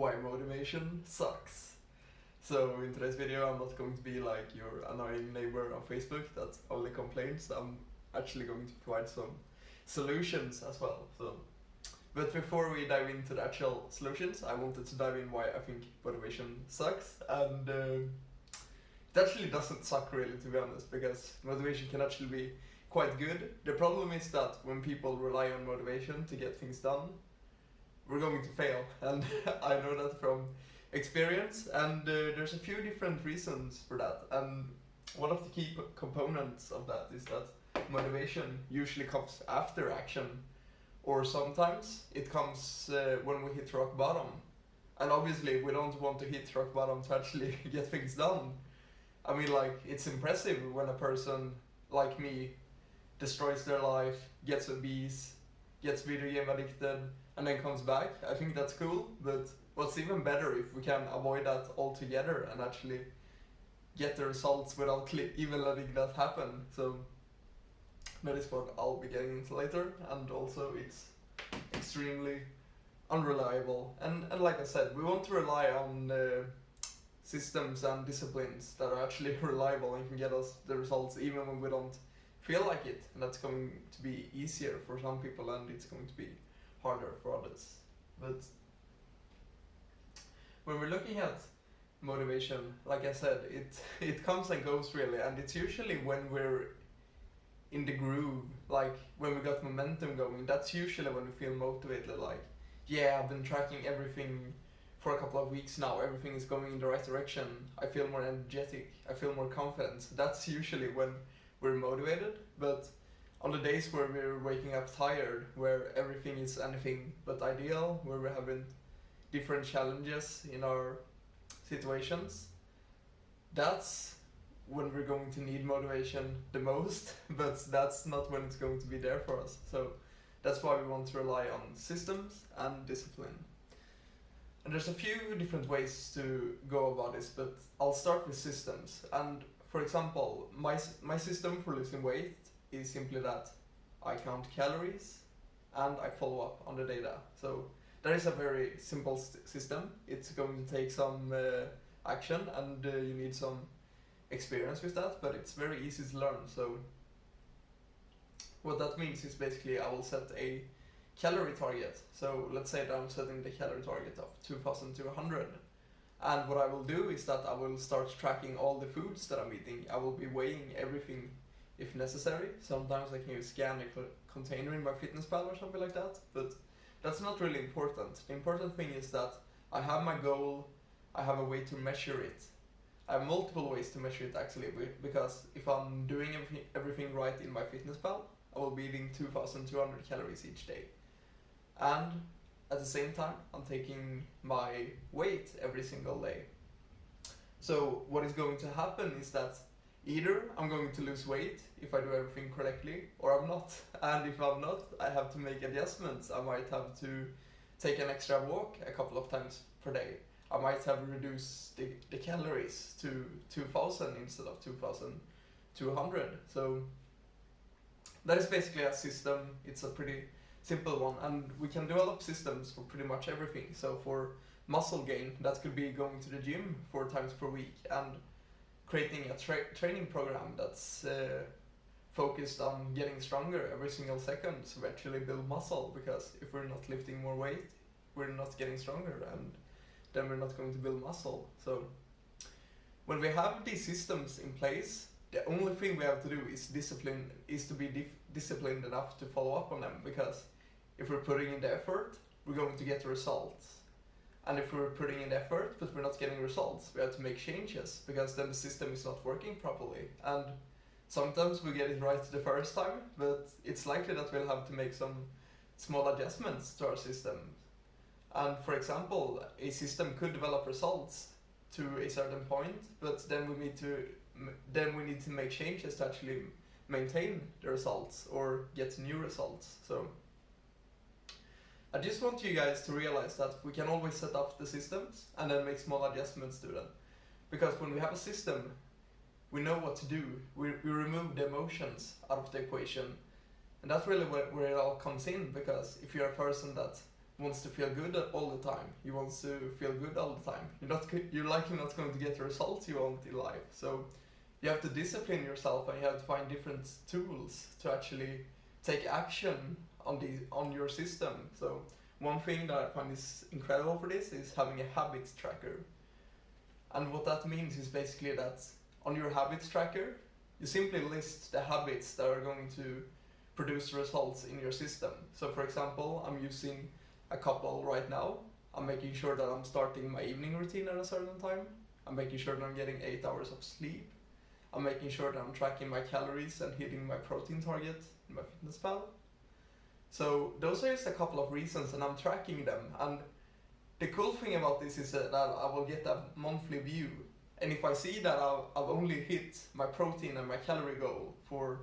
why motivation sucks. So in today's video I'm not going to be like your annoying neighbor on Facebook that only complains. I'm actually going to provide some solutions as well. But before we dive into the actual solutions, I wanted to dive in why I think motivation sucks. And it actually doesn't suck really, to be honest, because motivation can actually be quite good. The problem is that when people rely on motivation to get things done, we're going to fail. And I know that from experience, and there's a few different reasons for that. And one of the key components of that is that motivation usually comes after action, or sometimes it comes when we hit rock bottom. And obviously we don't want to hit rock bottom to actually get things done. I mean, like, it's impressive when a person like me destroys their life, gets obese, gets video game addicted, and then comes back. I think that's cool, but what's even better if we can avoid that altogether and actually get the results without even letting that happen. So that is what I'll be getting into later, and also it's extremely unreliable. And like I said, we want to rely on systems and disciplines that are actually reliable and can get us the results even when we don't feel like it. And that's going to be easier for some people and it's going to be harder for others. But when we're looking at motivation, like I said, it comes and goes really, and it's usually when we're in the groove, like when we got momentum going. That's usually when we feel motivated, like, yeah, I've been tracking everything for a couple of weeks now, everything is going in the right direction, I feel more energetic, I feel more confident. That's usually when we're motivated. But on the days where we're waking up tired, where everything is anything but ideal, where we're having different challenges in our situations, that's when we're going to need motivation the most, but that's not when it's going to be there for us. So that's why we want to rely on systems and discipline. And there's a few different ways to go about this, but I'll start with systems. And for example, my system for losing weight is simply that I count calories and I follow up on the data. So that is a very simple system. It's going to take some action, and you need some experience with that, but it's very easy to learn. So what that means is basically I will set a calorie target. So let's say that I'm setting the calorie target of 2,200. And what I will do is that I will start tracking all the foods that I'm eating. I will be weighing everything if necessary. Sometimes I can scan a container in my MyFitnessPal or something like that, but that's not really important. The important thing is that I have my goal, I have a way to measure it. I have multiple ways to measure it actually, because if I'm doing everything right in my MyFitnessPal, I will be eating 2,200 calories each day. And at the same time, I'm taking my weight every single day. So what is going to happen is that either I'm going to lose weight if I do everything correctly, or I'm not. And if I'm not, I have to make adjustments. I might have to take an extra walk a couple of times per day. I might have reduced the calories to 2,000 instead of 2,200. So that is basically a system. It's a pretty simple one, and we can develop systems for pretty much everything. So for muscle gain, that could be going to the gym 4 times per week and creating a training program that's focused on getting stronger every single second, so we actually build muscle, because if we're not lifting more weight, we're not getting stronger, and then we're not going to build muscle. So when we have these systems in place, the only thing we have to do is to be disciplined enough to follow up on them, because if we're putting in the effort, we're going to get the results. And if we're putting in effort but we're not getting results, we have to make changes, because then the system is not working properly. And sometimes we get it right the first time, but it's likely that we'll have to make some small adjustments to our system. And for example, a system could develop results to a certain point, but then we need to make changes to actually maintain the results or get new results. So I just want you guys to realize that we can always set up the systems and then make small adjustments to them. Because when we have a system, we know what to do. We remove the emotions out of the equation. And that's really where it all comes in, because if you're a person that wants to feel good all the time. He wants to feel good all the time. You're likely not going to get the results you want in life. So you have to discipline yourself, and you have to find different tools to actually take action on your system. So one thing that I find is incredible for this is having a habits tracker. And what that means is basically that on your habits tracker, you simply list the habits that are going to produce results in your system. So for example, I'm using a couple right now. I'm making sure that I'm starting my evening routine at a certain time. I'm making sure that I'm getting 8 hours of sleep. I'm making sure that I'm tracking my calories and hitting my protein target in my fitness pal. So those are just a couple of reasons, and I'm tracking them. And the cool thing about this is that I will get a monthly view. And if I see that I've only hit my protein and my calorie goal for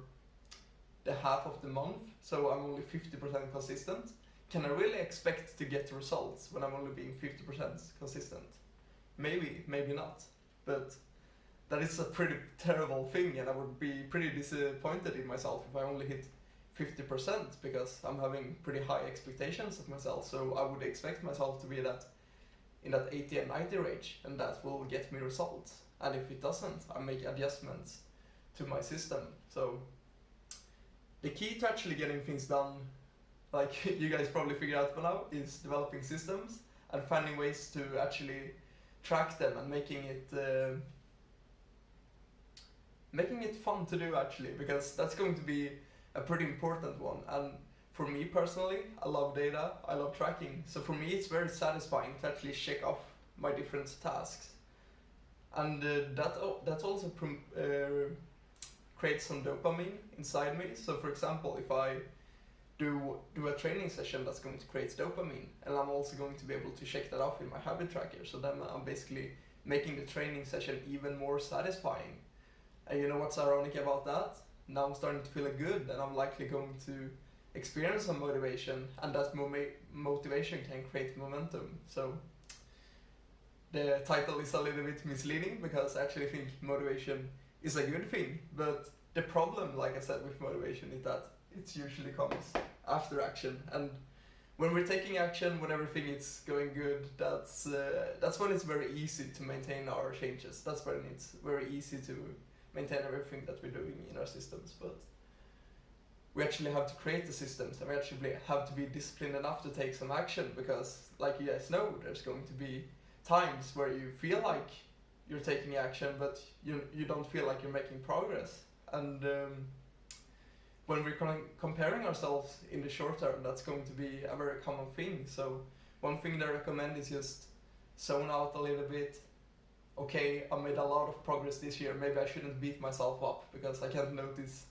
the half of the month, so I'm only 50% consistent, can I really expect to get results when I'm only being 50% consistent? Maybe, maybe not. But that is a pretty terrible thing, and I would be pretty disappointed in myself if I only hit 50%, because I'm having pretty high expectations of myself. So I would expect myself to be in that 80 and 90 range, and that will get me results. And if it doesn't, I make adjustments to my system. So the key to actually getting things done, like you guys probably figured out by now, is developing systems and finding ways to actually track them and making it fun to do, actually, because that's going to be a pretty important one. And for me personally, I love data, I love tracking. So for me, it's very satisfying to actually check off my different tasks. And that also creates some dopamine inside me. So for example, if I do a training session, that's going to create dopamine, and I'm also going to be able to check that off in my habit tracker. So then I'm basically making the training session even more satisfying. And you know what's ironic about that? Now I'm starting to feel good, and I'm likely going to experience some motivation, and that motivation can create momentum. So the title is a little bit misleading, because I actually think motivation is a good thing, but the problem, like I said, with motivation is that it usually comes after action. And when we're taking action, when everything is going good, that's when it's very easy to maintain our changes. That's when it's very easy to maintain everything that we're doing in our systems. But we actually have to create the systems, and we actually have to be disciplined enough to take some action, because like you guys know, there's going to be times where you feel like you're taking action, but you don't feel like you're making progress. And when we're comparing ourselves in the short term, that's going to be a very common thing. So one thing that I recommend is just zone out a little bit. Okay, I made a lot of progress this year, maybe I shouldn't beat myself up because I can't notice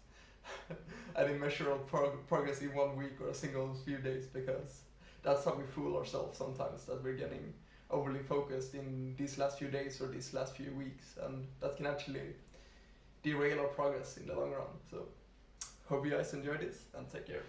any measurable progress in 1 week or a single few days, because that's how we fool ourselves sometimes, that we're getting overly focused in these last few days or these last few weeks, and that can actually derail our progress in the long run. So hope you guys enjoyed this, and take care.